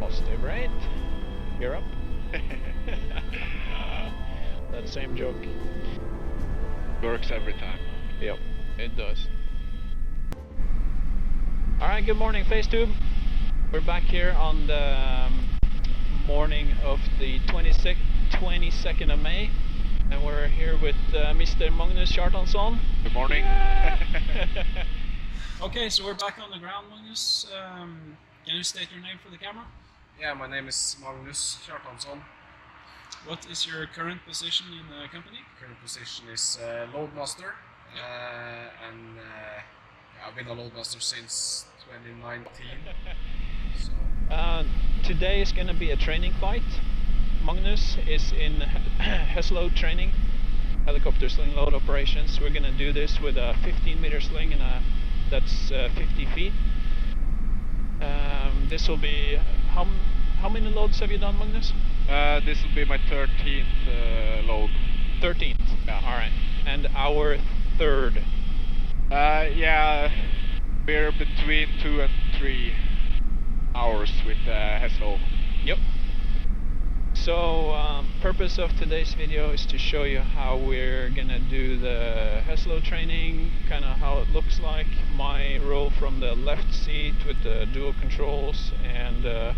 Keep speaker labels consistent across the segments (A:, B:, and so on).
A: Positive, right? You're up. That same joke.
B: Works every time.
A: Yep, it does. Alright, good morning, FaceTube. We're back here on the morning of the 22nd of May. And we're here with Mr. Magnus Kjartansson.
B: Good morning.
A: Yeah. Okay, so we're back on the ground, Magnus. Can you state your name for the camera?
C: Yeah, my name is Magnus Kjartansson.
A: What is your current position in the company?
C: Current position is loadmaster, and I've been a loadmaster since 2019. So.
A: Today is going to be a training flight. Magnus is in heslo training, helicopter sling load operations. We're going to do this with a 15-meter sling and that's 50 feet. This will be how many loads have you done, Magnus?
B: This will be my 13th load.
A: 13th.
B: Yeah.
A: All right. And our third.
B: Yeah, we're between 2 and 3 hours with heslo.
A: Yep. So purpose of today's video is to show you how we're gonna do the heslo training, kind of how it looks like, my role from the left seat with the dual controls, and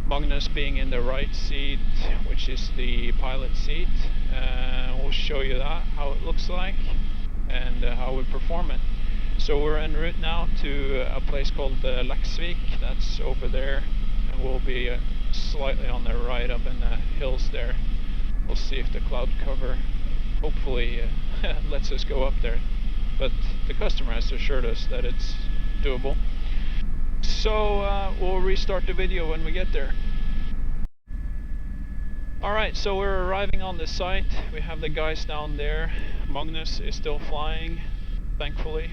A: Magnus being in the right seat, which is the pilot seat. We'll show you that, how it looks like, and how we perform it. So we're en route now to a place called Laksvik, that's over there, and we'll be slightly on the right up in the hills there. We'll see if the cloud cover hopefully lets us go up there, but the customer has assured us that it's doable. So we'll restart the video when we get there. Alright, so we're arriving on the site. We have the guys down there. Magnus is still flying, thankfully.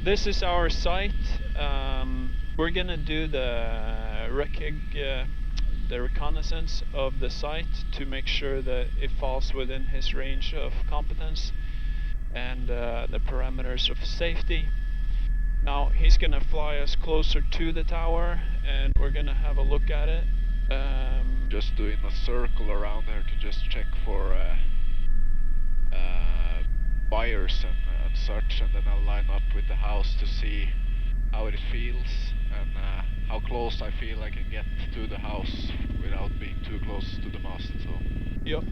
A: This is our site. We're gonna do the reconnaissance of the site to make sure that it falls within his range of competence and the parameters of safety. Now he's gonna fly us closer to the tower and we're gonna have a look at it.
B: Just doing a circle around there to just check for wires and such, and then I'll line up with the house to see how it feels and how close I feel I can get to the house without being too close to the mast. So.
A: Yep.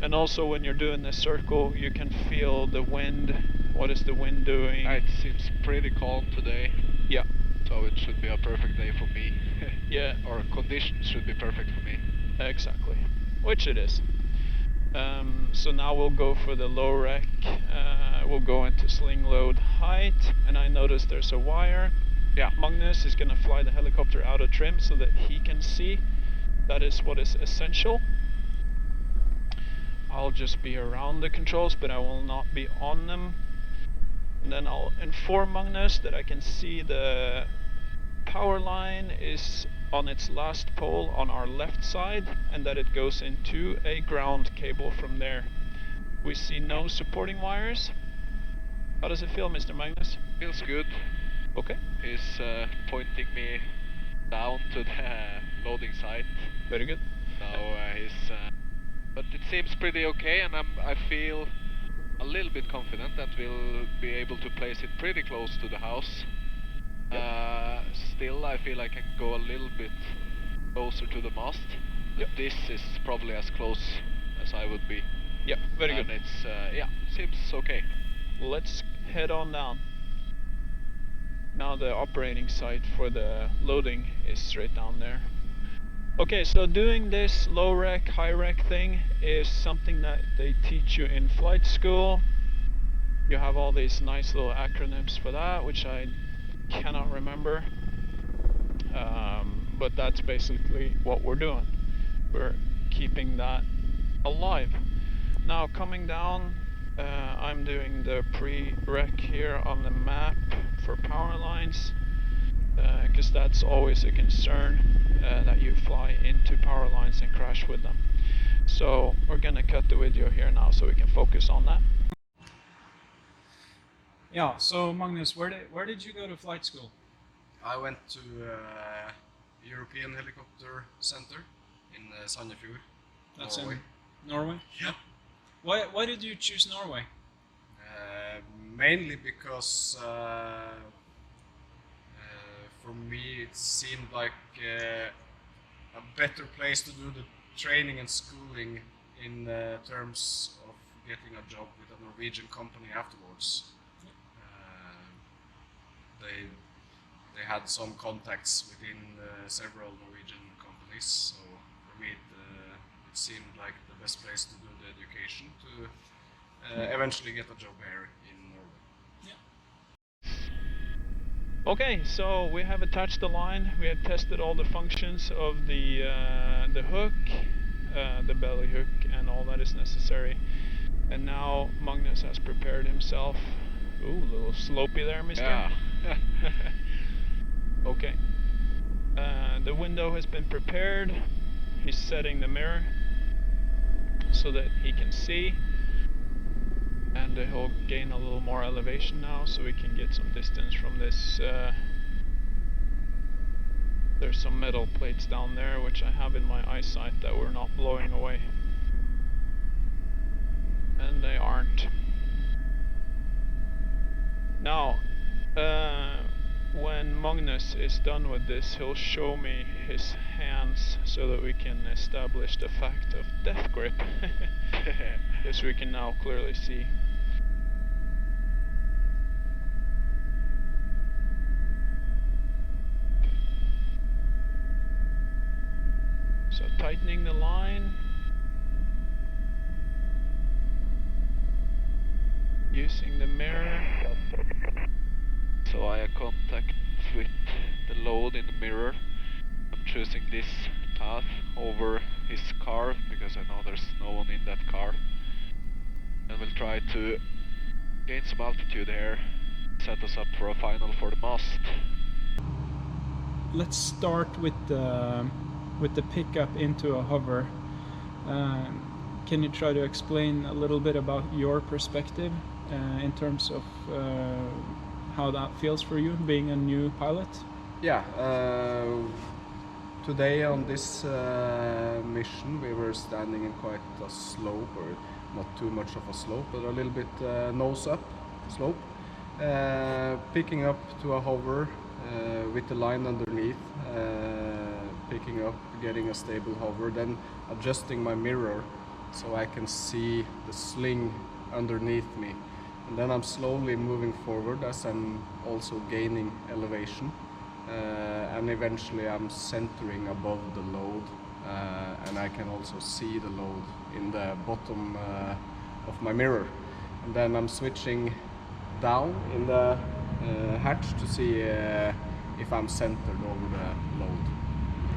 A: And also when you're doing this circle, you can feel the wind. What is the wind doing?
B: It seems pretty calm today.
A: Yeah.
B: So it should be a perfect day for me.
A: Yeah.
B: Or conditions should be perfect for me.
A: Exactly. Which it is. So now we'll go for the low rec. We'll go into sling load height, and I noticed there's a wire. Yeah, Magnus is gonna fly the helicopter out of trim so that he can see. That is what is essential. I'll just be around the controls, but I will not be on them. And then I'll inform Magnus that I can see the power line is on its last pole on our left side, and that it goes into a ground cable from there. We see no supporting wires. How does it feel, Mr. Magnus?
B: Feels good.
A: Okay.
B: He's pointing me down to the loading site.
A: Very good.
B: So but it seems pretty okay, and I feel a little bit confident that we'll be able to place it pretty close to the house. Yep. Still, I feel I can go a little bit closer to the mast. Yep. This is probably as close as I would be.
A: Yeah, very good.
B: And it's yeah, seems okay.
A: Let's head on down. Now the operating site for the loading is straight down there. Okay, so doing this low rec, high rec thing is something that they teach you in flight school. You have all these nice little acronyms for that, which I cannot remember. But that's basically what we're doing. We're keeping that alive. Now coming down, I'm doing the pre-rec here on the map for power lines, because that's always a concern, that you fly into power lines and crash with them. So we're gonna cut the video here now so we can focus on that. Yeah, so Magnus, where did you go to flight school?
C: I went to European Helicopter Center in Sandefjord,
D: That's
C: Norway.
D: in Norway?
C: Yeah.
D: Why did you choose Norway?
C: Mainly because for me it seemed like a better place to do the training and schooling in terms of getting a job with a Norwegian company afterwards. They had some contacts within several Norwegian companies, so for me it seemed like the best place to do the education to eventually get a job here in Norway.
D: Yeah.
A: Okay, so we have attached the line. We have tested all the functions of the hook, the belly hook, and all that is necessary. And now Magnus has prepared himself. Ooh, a little slopey there, mister.
B: Yeah.
A: Okay. The window has been prepared. He's setting the mirror so that he can see. And he'll gain a little more elevation now so we can get some distance from this. There's some metal plates down there which I have in my eyesight that we're not blowing away. And they aren't. Now, when Magnus is done with this, he'll show me his hands so that we can establish the fact of death grip. Yes, we can now clearly see. So tightening the line. Using the mirror.
B: So eye contact with the load in the mirror. I'm choosing this path over his car because I know there's no one in that car. And we'll try to gain some altitude here, set us up for a final for the mast.
D: Let's start with the pickup into a hover. Can you try to explain a little bit about your perspective in terms of how that feels for you, being a new pilot?
C: Yeah, today on this mission we were standing in quite a slope, or not too much of a slope, but a little bit nose up slope. Picking up to a hover with the line underneath, picking up, getting a stable hover, then adjusting my mirror so I can see the sling underneath me. And then I'm slowly moving forward as I'm also gaining elevation. And eventually I'm centering above the load, and I can also see the load in the bottom of my mirror. And then I'm switching down in the hatch to see if I'm centered over the load.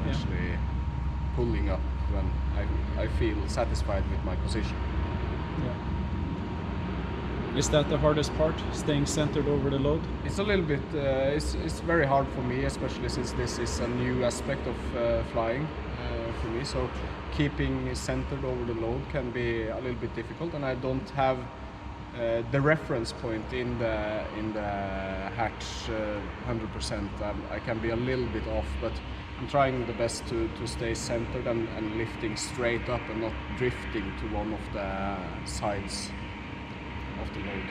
C: Actually pulling up when I feel satisfied with my position.
D: Yeah. Is that the hardest part, staying centered over the load?
C: It's a little bit, it's very hard for me, especially since this is a new aspect of flying for me. So keeping centered over the load can be a little bit difficult, and I don't have the reference point in the hatch 100%. I can be a little bit off, but I'm trying the best to stay centered and lifting straight up and not drifting to one of the sides of the load.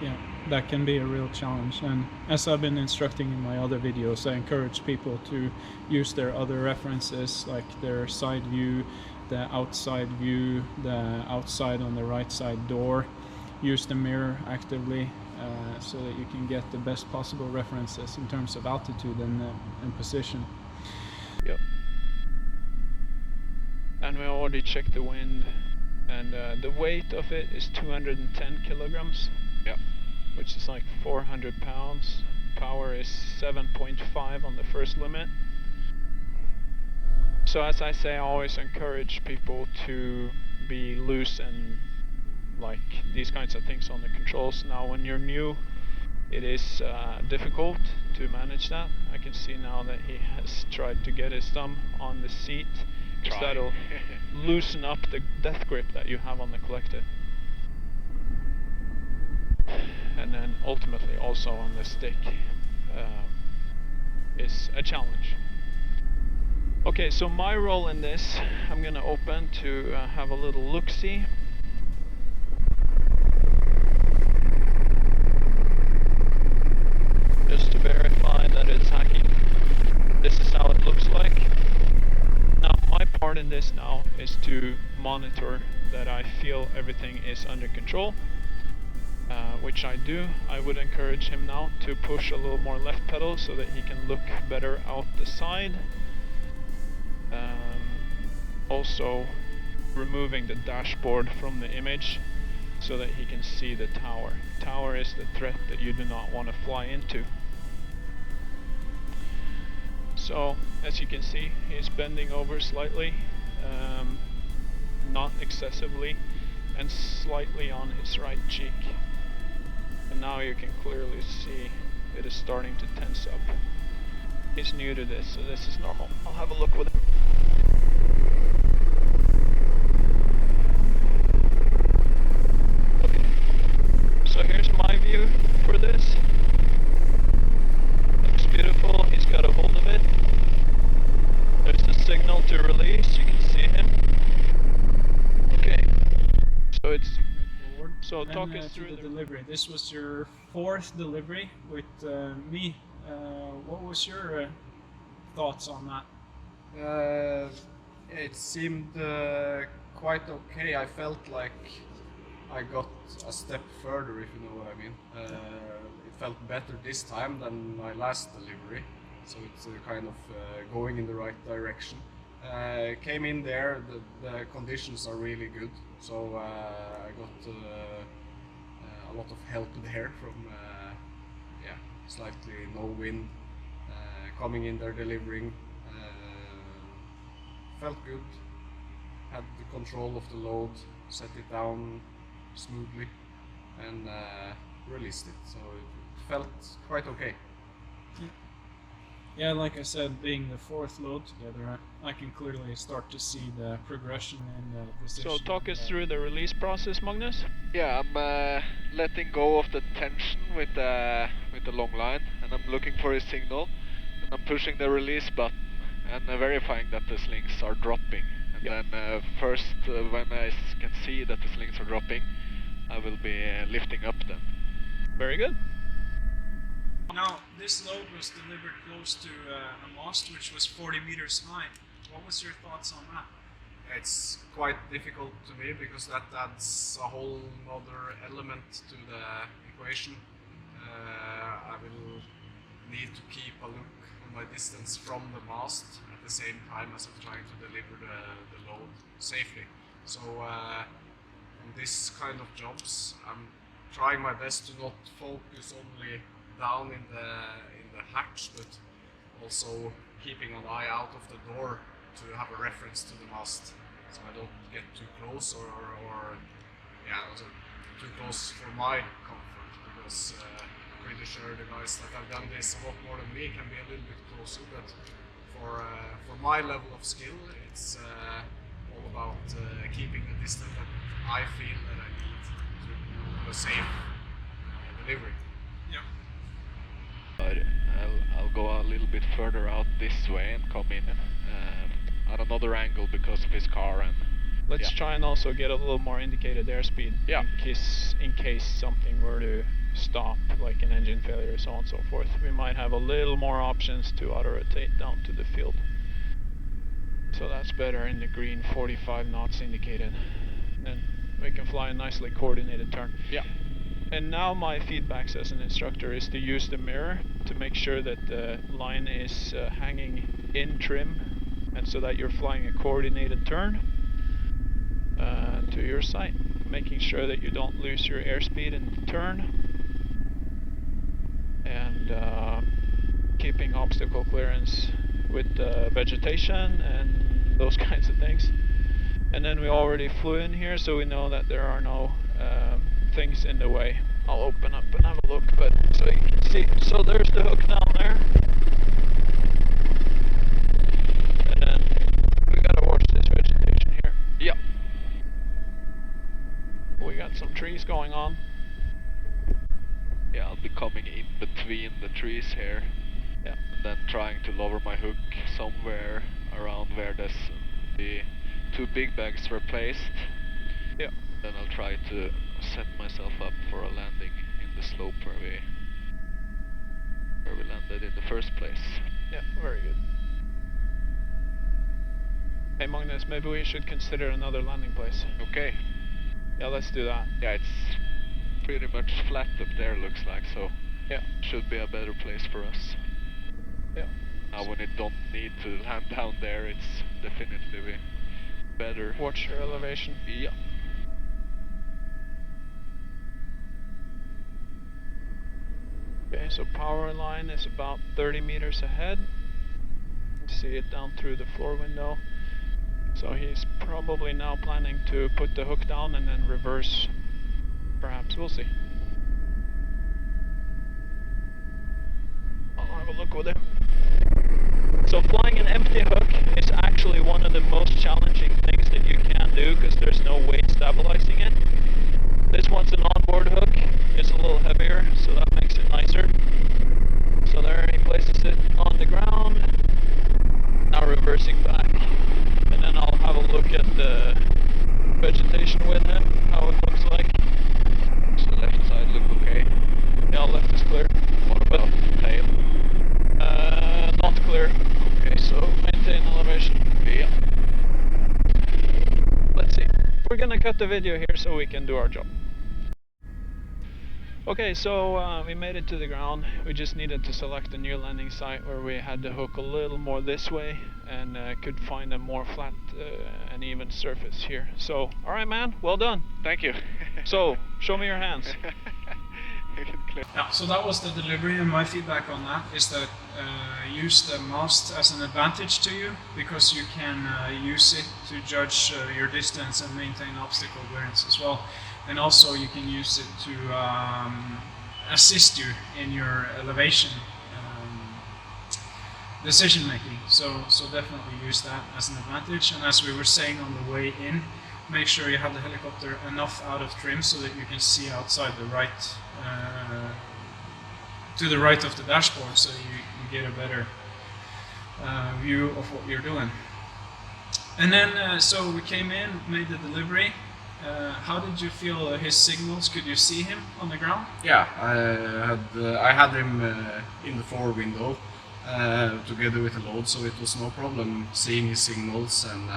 D: Yeah, that can be a real challenge, and as I've been instructing in my other videos, I encourage people to use their other references, like their side view, the outside view, the outside on the right side door. Use the mirror actively so that you can get the best possible references in terms of altitude and position.
A: Yep. And we already checked the wind, and the weight of it is 210 kilograms.
B: Yeah.
A: Which is like 400 pounds. Power is 7.5 on the first limit. So as I say, I always encourage people to be loose and like these kinds of things on the controls. Now when you're new, it is difficult to manage that. I can see now that he has tried to get his thumb on the seat, because that'll loosen up the death grip that you have on the collective. And then ultimately also on the stick is a challenge. Okay, so my role in this, I'm gonna open to have a little look-see. Just to verify that it's hacking. This is how it looks like. Now my part in this now is to monitor that I feel everything is under control, which I do. I would encourage him now to push a little more left pedal so that he can look better out the side. Also removing the dashboard from the image so that he can see the tower. Tower is the threat that you do not want to fly into. So as you can see, he's bending over slightly, not excessively, and slightly on his right cheek. And now you can clearly see it is starting to tense up. He's new to this, so this is normal. I'll have a look with him. Okay, so here's my view for this. Looks beautiful, he's got a hold of it. There's the signal to release, you can see him. Okay, so it's
D: Straightforward.
A: So
D: Then,
A: talk us
D: to
A: through
D: the
A: the
D: delivery. This was your 4th delivery with me. What was your thoughts on that?
C: It seemed quite okay. I felt like I got a step further, if you know what I mean. It felt better this time than my last delivery, so it's kind of going in the right direction. Came in there, the conditions are really good, so I got a lot of help there from slightly no wind, coming in there delivering. Felt good, had the control of the load, set it down smoothly, and released it, so it felt quite okay.
D: Yeah, like I said, being the 4th load together, I can clearly start to see the progression in the position.
A: So talk us through the release process, Magnus.
B: Yeah, I'm letting go of the tension with the long line, and I'm looking for a signal, and I'm pushing the release button and verifying that the slings are dropping. And then first, when I can see that the slings are dropping, I will be lifting up them.
A: Very good.
D: Now, this load was delivered close to a mast which was 40 meters high. What was your thoughts on that?
C: It's quite difficult to me because that adds a whole other element to the equation. I will need to keep a look on my distance from the mast at the same time as I'm trying to deliver the load safely. So on this kind of jobs, I'm trying my best to not focus only down in the hatch, but also keeping an eye out of the door to have a reference to the mast, so I don't get too close or also too close for my comfort, because I'm pretty sure the guys that have done this a lot more than me can be a little bit closer, but for my level of skill, it's all about keeping the distance that I feel that I need to do a safe delivery.
D: Yeah.
B: I'll go a little bit further out this way and come in at another angle because of his car. And
A: Let's try and also get a little more indicated airspeed in case something were to stop, like an engine failure, so on and so forth. We might have a little more options to auto-rotate down to the field. So that's better in the green, 45 knots indicated. Then we can fly a nicely coordinated turn.
B: Yeah.
A: And now my feedbacks as an instructor is to use the mirror to make sure that the line is hanging in trim, and so that you're flying a coordinated turn to your site, making sure that you don't lose your airspeed in the turn, and keeping obstacle clearance with vegetation and those kinds of things. And then we already flew in here, so we know that there are no things in the way. I'll open up and have a look, but so you can see, so there's the hook down there, and then we gotta watch this vegetation here.
B: Yeah.
A: We got some trees going on.
B: Yeah, I'll be coming in between the trees here.
A: Yeah.
B: And then trying to lower my hook somewhere around where the 2 big bags were placed.
A: Yeah.
B: Then I'll try to set myself up for a landing in the slope where we landed in the first place.
A: Yeah, very good. Hey Magnus, maybe we should consider another landing place.
B: Okay.
A: Yeah, let's do that.
B: Yeah, it's pretty much flat up there, looks like, so
A: Yeah.
B: should be a better place for us.
A: Yeah.
B: Now when it don't need to land down there, it's definitely better.
A: Watch your elevation.
B: Yeah.
A: Okay, so power line is about 30 meters ahead. You see it down through the floor window. So he's probably now planning to put the hook down and then reverse. Perhaps, we'll see. I'll have a look with him. So flying an empty hook is actually one of the most challenging things that you can do because there's no weight stabilizing it. This one's an onboard hook. It's a little heavier, so that makes it nicer. So there he places it on the ground. Now reversing back. And then I'll have a look at the vegetation with him, how it looks like.
B: Does the left side look okay?
A: Yeah, left is clear.
B: What about tail?
A: Not clear. Okay, so maintain elevation.
B: Yeah.
A: Let's see. We're gonna cut the video here so we can do our job. Okay, so we made it to the ground. We just needed to select a new landing site where we had the hook a little more this way and could find a more flat and even surface here. So, alright man, well done.
B: Thank you.
A: So, show me your hands.
D: Yeah, so that was the delivery, and my feedback on that is that use the mast as an advantage to you, because you can use it to judge your distance and maintain obstacle clearance as well. And also you can use it to assist you in your elevation decision making. So definitely use that as an advantage. And as we were saying on the way in, make sure you have the helicopter enough out of trim so that you can see outside the right, to the right of the dashboard, so you get a better view of what you're doing. And then, so we came in, made the delivery. How did you feel his signals? Could you see him on the ground?
C: Yeah, I had him in the forward window together with the load, so it was no problem seeing his signals and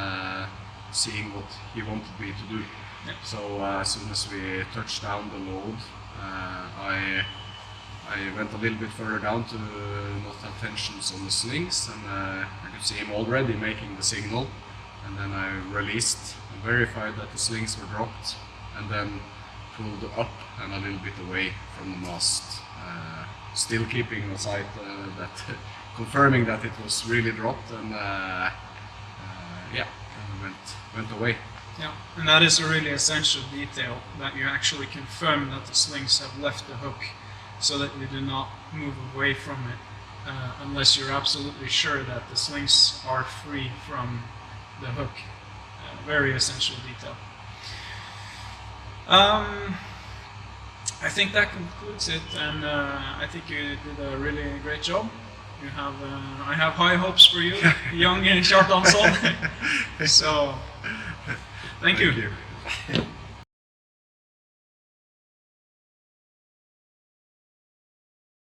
C: seeing what he wanted me to do.
D: Yeah.
C: So as soon as we touched down the load, I went a little bit further down to not have tensions on the slings, and I could see him already making the signal. And then I released and verified that the slings were dropped, and then pulled up and a little bit away from the mast, still keeping the sight that confirming that it was really dropped, and yeah, and went away.
D: Yeah, and that is a really essential detail, that you actually confirm that the slings have left the hook, so that you do not move away from it unless you're absolutely sure that the slings are free from the hook. Very essential detail. I think that concludes it, and I think you did a really great job. You have, I have high hopes for you, young Kjartansson. So, thank you.